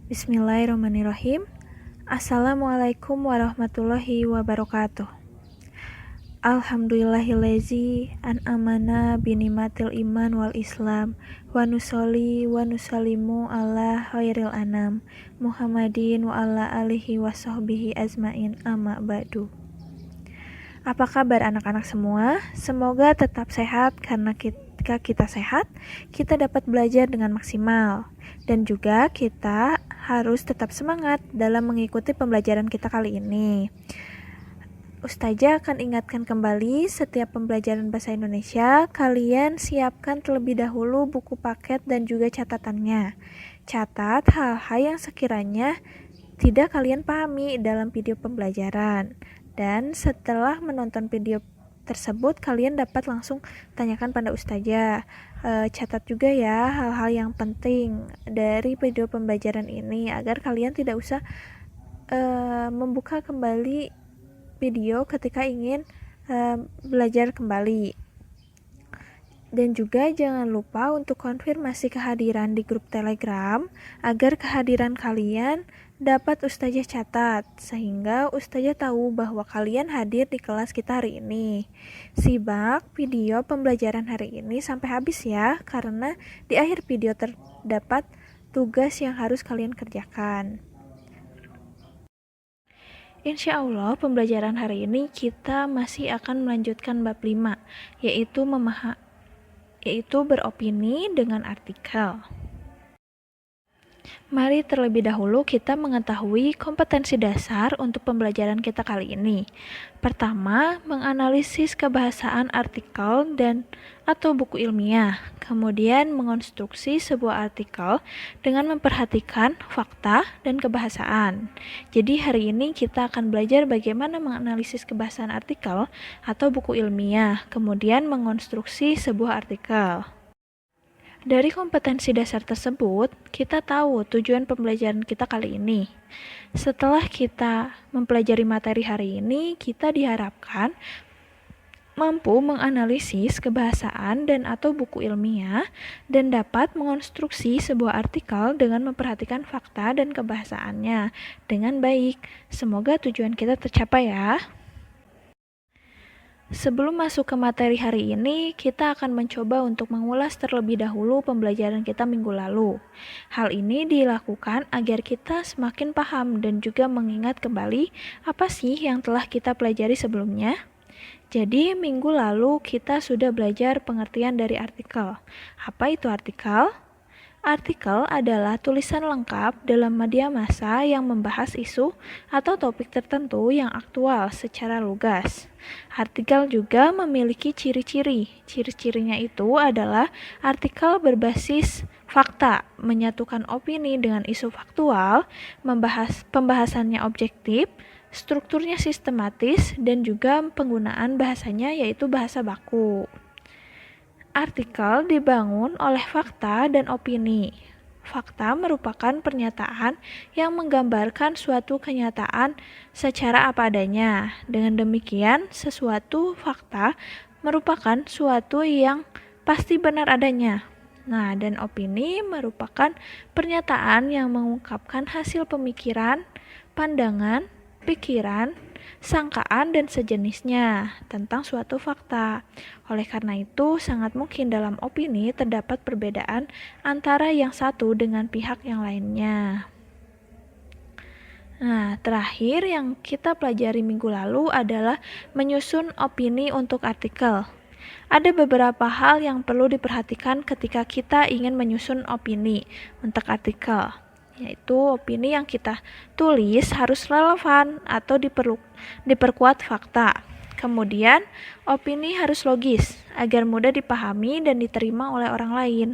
Bismillahirrahmanirrahim. Assalamualaikum warahmatullahi wabarakatuh. Alhamdulillahillazi an'amana binimatil iman wal islam wa nusholli wa nusallimu ala khairil anam Muhammadin wa ala alihi wa sahbihi azmain amma ba'du. Apa kabar anak-anak semua? Semoga tetap sehat karena ketika kita sehat, kita dapat belajar dengan maksimal. Dan juga kita harus tetap semangat dalam mengikuti pembelajaran kita kali ini. Ustazah akan ingatkan kembali, setiap pembelajaran bahasa Indonesia, kalian siapkan terlebih dahulu buku paket dan juga catatannya. Catat hal-hal yang sekiranya tidak kalian pahami dalam video pembelajaran. Dan setelah menonton video tersebut, kalian dapat langsung tanyakan pada ustazah. Catat juga ya hal-hal yang penting dari video pembelajaran ini agar kalian tidak usah membuka kembali video ketika ingin belajar kembali. Dan juga jangan lupa untuk konfirmasi kehadiran di grup Telegram agar kehadiran kalian dapat ustazah catat sehingga ustazah tahu bahwa kalian hadir di kelas kita hari ini. Simak video pembelajaran hari ini sampai habis ya, karena di akhir video terdapat tugas yang harus kalian kerjakan. Insya Allah pembelajaran hari ini kita masih akan melanjutkan bab 5, yaitu beropini dengan artikel. Mari terlebih dahulu kita mengetahui kompetensi dasar untuk pembelajaran kita kali ini. Pertama, menganalisis kebahasaan artikel dan atau buku ilmiah. Kemudian mengonstruksi sebuah artikel dengan memperhatikan fakta dan kebahasaan. Jadi hari ini kita akan belajar bagaimana menganalisis kebahasaan artikel atau buku ilmiah, kemudian mengonstruksi sebuah artikel. Dari kompetensi dasar tersebut, kita tahu tujuan pembelajaran kita kali ini. Setelah kita mempelajari materi hari ini, kita diharapkan mampu menganalisis kebahasaan dan atau buku ilmiah dan dapat mengonstruksi sebuah artikel dengan memperhatikan fakta dan kebahasaannya dengan baik. Semoga tujuan kita tercapai ya. Sebelum masuk ke materi hari ini, kita akan mencoba untuk mengulas terlebih dahulu pembelajaran kita minggu lalu. Hal ini dilakukan agar kita semakin paham dan juga mengingat kembali apa sih yang telah kita pelajari sebelumnya. Jadi, minggu lalu kita sudah belajar pengertian dari artikel. Apa itu artikel? Artikel adalah tulisan lengkap dalam media massa yang membahas isu atau topik tertentu yang aktual secara lugas. Artikel juga memiliki ciri-ciri. Ciri-cirinya itu adalah artikel berbasis fakta, menyatukan opini dengan isu faktual, pembahasannya objektif, strukturnya sistematis, dan juga penggunaan bahasanya yaitu bahasa baku. Artikel dibangun oleh fakta dan opini. Fakta merupakan pernyataan yang menggambarkan suatu kenyataan secara apa adanya. Dengan demikian, sesuatu fakta merupakan suatu yang pasti benar adanya. Nah, dan opini merupakan pernyataan yang mengungkapkan hasil pemikiran, pandangan, pikiran, sangkaan dan sejenisnya tentang suatu fakta. Oleh karena itu, sangat mungkin dalam opini terdapat perbedaan antara yang satu dengan pihak yang lainnya. Nah, terakhir yang kita pelajari minggu lalu adalah menyusun opini untuk artikel. Ada beberapa hal yang perlu diperhatikan ketika kita ingin menyusun opini untuk artikel, yaitu opini yang kita tulis harus relevan atau diperkuat fakta. Kemudian, opini harus logis agar mudah dipahami dan diterima oleh orang lain.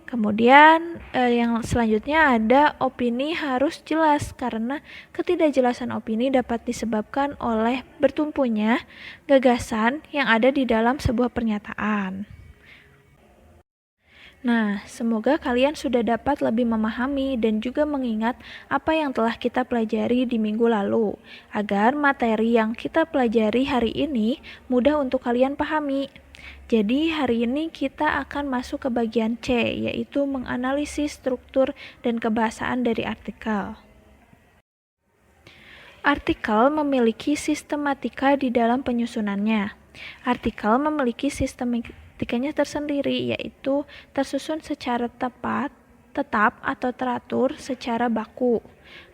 Kemudian, yang selanjutnya ada opini harus jelas karena ketidakjelasan opini dapat disebabkan oleh bertumpunya gagasan yang ada di dalam sebuah pernyataan. Nah, semoga kalian sudah dapat lebih memahami dan juga mengingat apa yang telah kita pelajari di minggu lalu, agar materi yang kita pelajari hari ini mudah untuk kalian pahami. Jadi hari ini kita akan masuk ke bagian C, yaitu menganalisis struktur dan kebahasaan dari artikel. Artikel memiliki sistematika di dalam penyusunannya. Artikel memiliki sistematikanya tersendiri, yaitu tersusun secara tetap atau teratur secara baku.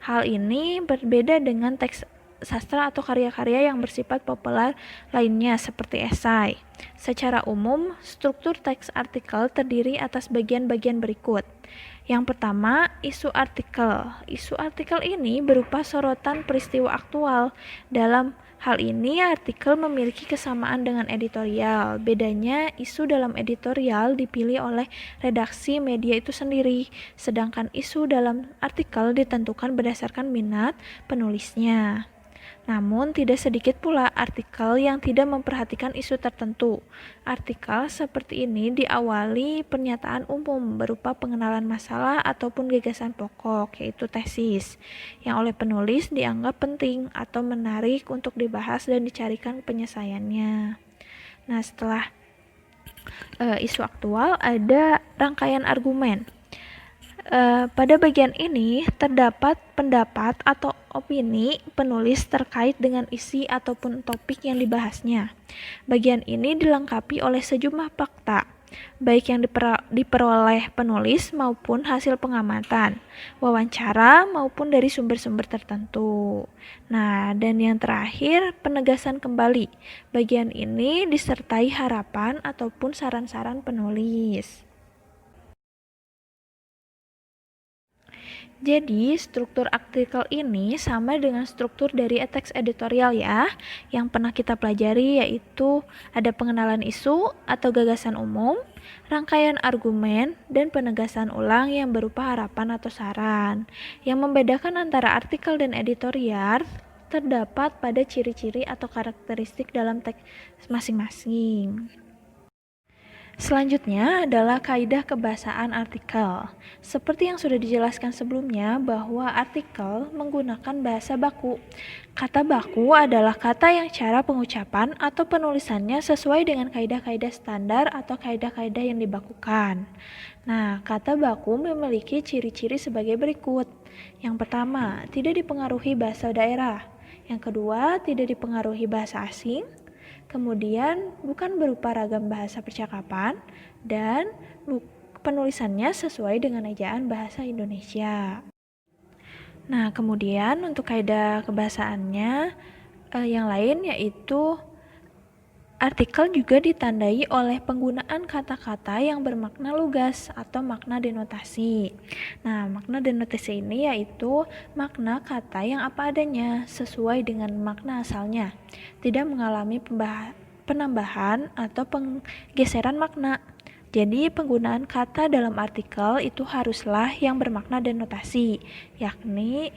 Hal ini berbeda dengan teks sastra atau karya-karya yang bersifat populer lainnya seperti esai. Secara umum, struktur teks artikel terdiri atas bagian-bagian berikut. Yang pertama, isu artikel. Isu artikel ini berupa sorotan peristiwa aktual. Dalam hal ini, artikel memiliki kesamaan dengan editorial. Bedanya, isu dalam editorial dipilih oleh redaksi media itu sendiri, sedangkan isu dalam artikel ditentukan berdasarkan minat penulisnya. Namun, tidak sedikit pula artikel yang tidak memperhatikan isu tertentu. Artikel seperti ini diawali pernyataan umum berupa pengenalan masalah ataupun gagasan pokok, yaitu tesis, yang oleh penulis dianggap penting atau menarik untuk dibahas dan dicarikan penyelesaiannya. Nah, setelah isu aktual, ada rangkaian argumen. Pada bagian ini terdapat pendapat atau opini penulis terkait dengan isi ataupun topik yang dibahasnya. Bagian ini dilengkapi oleh sejumlah fakta, baik yang diperoleh penulis maupun hasil pengamatan, wawancara maupun dari sumber-sumber tertentu. Nah, dan yang terakhir, penegasan kembali. Bagian ini disertai harapan ataupun saran-saran penulis. Jadi, struktur artikel ini sama dengan struktur dari teks editorial ya, yang pernah kita pelajari, yaitu ada pengenalan isu atau gagasan umum, rangkaian argumen, dan penegasan ulang yang berupa harapan atau saran. Yang membedakan antara artikel dan editorial terdapat pada ciri-ciri atau karakteristik dalam teks masing-masing. Selanjutnya adalah kaidah kebahasaan artikel. Seperti yang sudah dijelaskan sebelumnya bahwa artikel menggunakan bahasa baku. Kata baku adalah kata yang cara pengucapan atau penulisannya sesuai dengan kaidah-kaidah standar atau kaidah-kaidah yang dibakukan. Nah, kata baku memiliki ciri-ciri sebagai berikut. Yang pertama, tidak dipengaruhi bahasa daerah. Yang kedua, tidak dipengaruhi bahasa asing. Kemudian bukan berupa ragam bahasa percakapan dan penulisannya sesuai dengan ejaan bahasa Indonesia. Nah, kemudian untuk kaidah kebahasaannya yang lain yaitu artikel juga ditandai oleh penggunaan kata-kata yang bermakna lugas atau makna denotasi. Nah, makna denotasi ini yaitu makna kata yang apa adanya sesuai dengan makna asalnya, tidak mengalami penambahan atau penggeseran makna. Jadi, penggunaan kata dalam artikel itu haruslah yang bermakna denotasi, yakni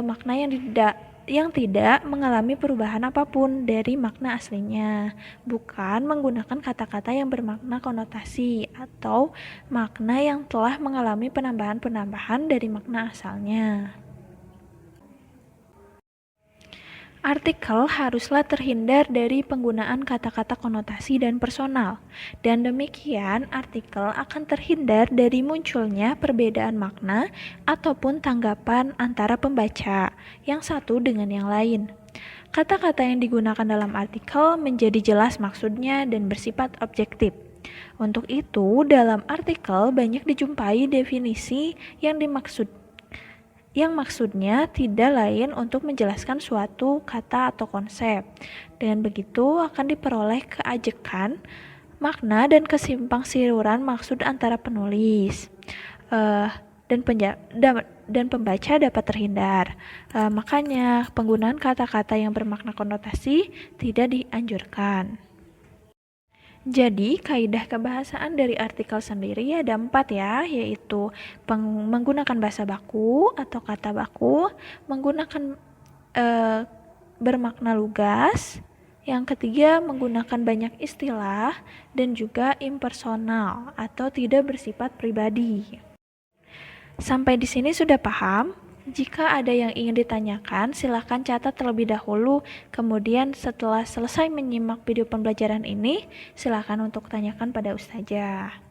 makna yang tidak mengalami perubahan apapun dari makna aslinya, bukan menggunakan kata-kata yang bermakna konotasi atau makna yang telah mengalami penambahan-penambahan dari makna asalnya. Artikel haruslah terhindar dari penggunaan kata-kata konotasi dan personal, dan demikian artikel akan terhindar dari munculnya perbedaan makna ataupun tanggapan antara pembaca yang satu dengan yang lain. Kata-kata yang digunakan dalam artikel menjadi jelas maksudnya dan bersifat objektif. Untuk itu, dalam artikel banyak dijumpai definisi yang maksudnya tidak lain untuk menjelaskan suatu kata atau konsep. Dengan begitu akan diperoleh keajekan, makna dan kesimpangsiuran maksud antara penulis dan pembaca dapat terhindar. Makanya penggunaan kata-kata yang bermakna konotasi tidak dianjurkan. Jadi, kaidah kebahasaan dari artikel sendiri ada 4 ya, yaitu menggunakan bahasa baku atau kata baku, menggunakan bermakna lugas, yang ketiga menggunakan banyak istilah, dan juga impersonal atau tidak bersifat pribadi. Sampai di sini sudah paham? Jika ada yang ingin ditanyakan, silakan catat terlebih dahulu. Kemudian setelah selesai menyimak video pembelajaran ini, silakan untuk tanyakan pada Ustazah.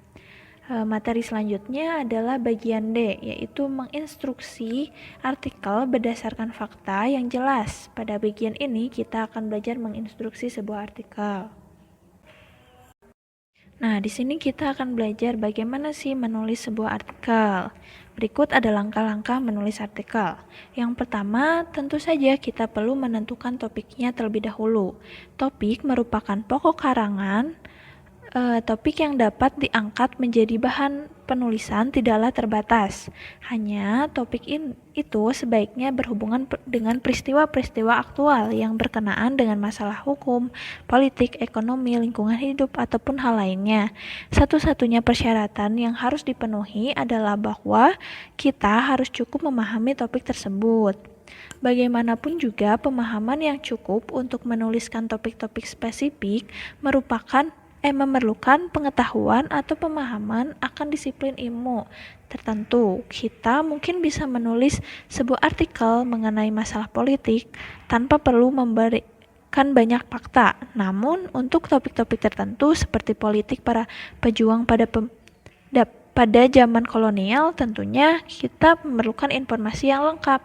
Materi selanjutnya adalah bagian D, yaitu menginstruksi artikel berdasarkan fakta yang jelas. Pada bagian ini kita akan belajar menginstruksi sebuah artikel. Nah, di sini kita akan belajar bagaimana sih menulis sebuah artikel. Berikut ada langkah-langkah menulis artikel. Yang pertama, tentu saja kita perlu menentukan topiknya terlebih dahulu. Topik merupakan pokok karangan. Topik yang dapat diangkat menjadi bahan penulisan tidaklah terbatas. Hanya topik itu sebaiknya berhubungan dengan peristiwa-peristiwa aktual yang berkenaan dengan masalah hukum, politik, ekonomi, lingkungan hidup, ataupun hal lainnya. Satu-satunya persyaratan yang harus dipenuhi adalah bahwa kita harus cukup memahami topik tersebut. Bagaimanapun juga, pemahaman yang cukup untuk menuliskan topik-topik spesifik memerlukan pengetahuan atau pemahaman akan disiplin ilmu tertentu. Kita mungkin bisa menulis sebuah artikel mengenai masalah politik tanpa perlu memberikan banyak fakta. Namun, untuk topik-topik tertentu seperti politik para pejuang pada zaman kolonial, tentunya kita memerlukan informasi yang lengkap.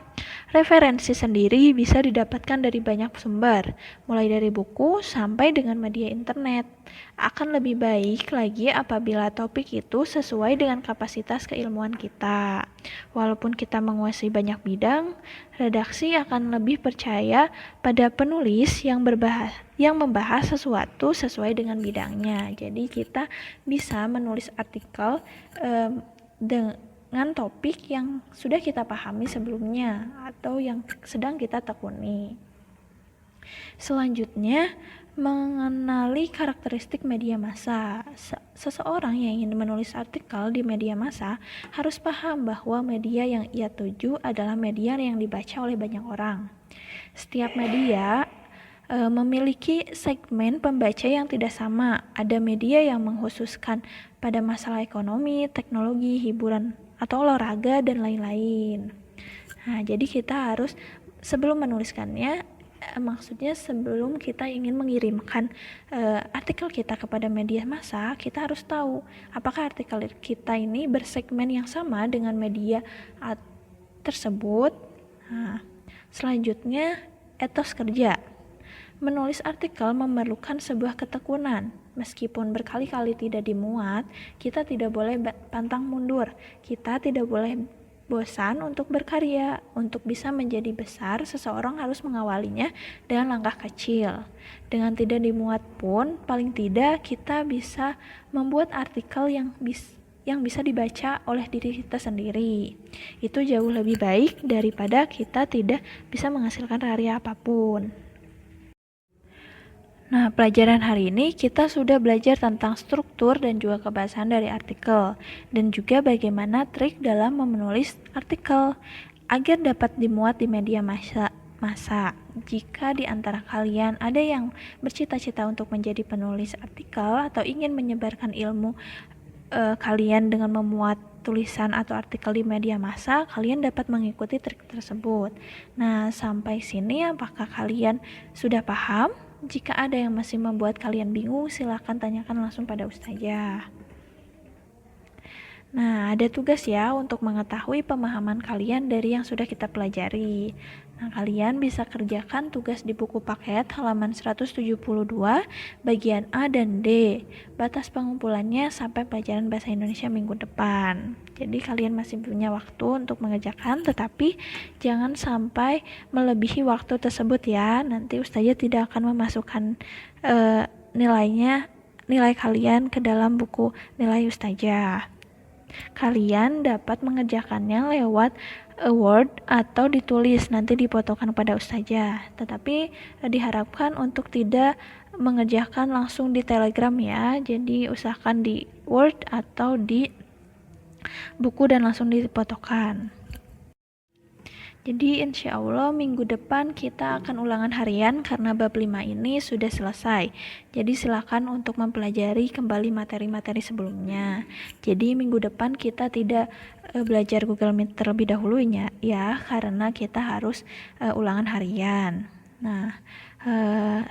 Referensi sendiri bisa didapatkan dari banyak sumber, mulai dari buku sampai dengan media internet. Akan lebih baik lagi apabila topik itu sesuai dengan kapasitas keilmuan kita. Walaupun kita menguasai banyak bidang, redaksi akan lebih percaya pada penulis yang membahas sesuatu sesuai dengan bidangnya. Jadi kita bisa menulis artikel dengan topik yang sudah kita pahami sebelumnya atau yang sedang kita tekuni. Selanjutnya, mengenali karakteristik media massa. Seseorang yang ingin menulis artikel di media massa harus paham bahwa media yang ia tuju adalah media yang dibaca oleh banyak orang. Setiap media memiliki segmen pembaca yang tidak sama. Ada media yang mengkhususkan pada masalah ekonomi, teknologi, hiburan, atau olahraga, dan lain-lain. Nah, jadi kita harus sebelum menuliskannya, maksudnya sebelum kita ingin mengirimkan artikel kita kepada media massa, kita harus tahu apakah artikel kita ini bersegmen yang sama dengan media tersebut. Nah, selanjutnya, etos kerja. Menulis artikel memerlukan sebuah ketekunan. Meskipun berkali-kali tidak dimuat, kita tidak boleh pantang mundur. Kita tidak boleh bosan untuk berkarya. Untuk bisa menjadi besar, seseorang harus mengawalinya dengan langkah kecil. Dengan tidak dimuat pun, paling tidak kita bisa membuat artikel yang bisa dibaca oleh diri kita sendiri. Itu jauh lebih baik daripada kita tidak bisa menghasilkan karya apapun. Nah, pelajaran hari ini kita sudah belajar tentang struktur dan juga kebahasan dari artikel, dan juga bagaimana trik dalam menulis artikel agar dapat dimuat di media massa. Jika di antara kalian ada yang bercita-cita untuk menjadi penulis artikel atau ingin menyebarkan ilmu kalian dengan memuat tulisan atau artikel di media massa, kalian dapat mengikuti trik tersebut. Nah, sampai sini apakah kalian sudah paham? Jika ada yang masih membuat kalian bingung, silakan tanyakan langsung pada Ustazah. Nah, ada tugas ya untuk mengetahui pemahaman kalian dari yang sudah kita pelajari. Nah, kalian bisa kerjakan tugas di buku paket halaman 172, bagian A dan D. Batas pengumpulannya sampai pelajaran Bahasa Indonesia minggu depan. Jadi kalian masih punya waktu untuk mengerjakan, tetapi jangan sampai melebihi waktu tersebut ya. Nanti Ustazah tidak akan memasukkan nilai kalian ke dalam buku nilai Ustazah. Kalian dapat mengerjakannya lewat Word atau ditulis, nanti difotokan pada Ustazah. Tetapi diharapkan untuk tidak mengerjakan langsung di Telegram ya. Jadi usahakan di Word atau di buku dan langsung difotokan. Jadi insya Allah minggu depan kita akan ulangan harian karena bab 5 ini sudah selesai. Jadi silakan untuk mempelajari kembali materi-materi sebelumnya. Jadi minggu depan kita tidak belajar Google Meet terlebih dahulu ya, karena kita harus ulangan harian. Nah,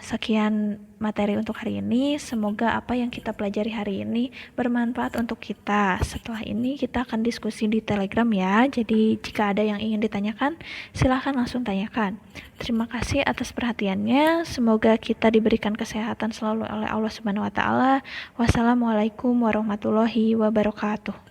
sekian materi untuk hari ini. Semoga apa yang kita pelajari hari ini bermanfaat untuk kita. Setelah ini kita akan diskusi di Telegram ya. Jadi jika ada yang ingin ditanyakan, silahkan langsung tanyakan. Terima kasih atas perhatiannya. Semoga kita diberikan kesehatan selalu oleh Allah Subhanahu wa taala. Wassalamualaikum warahmatullahi wabarakatuh.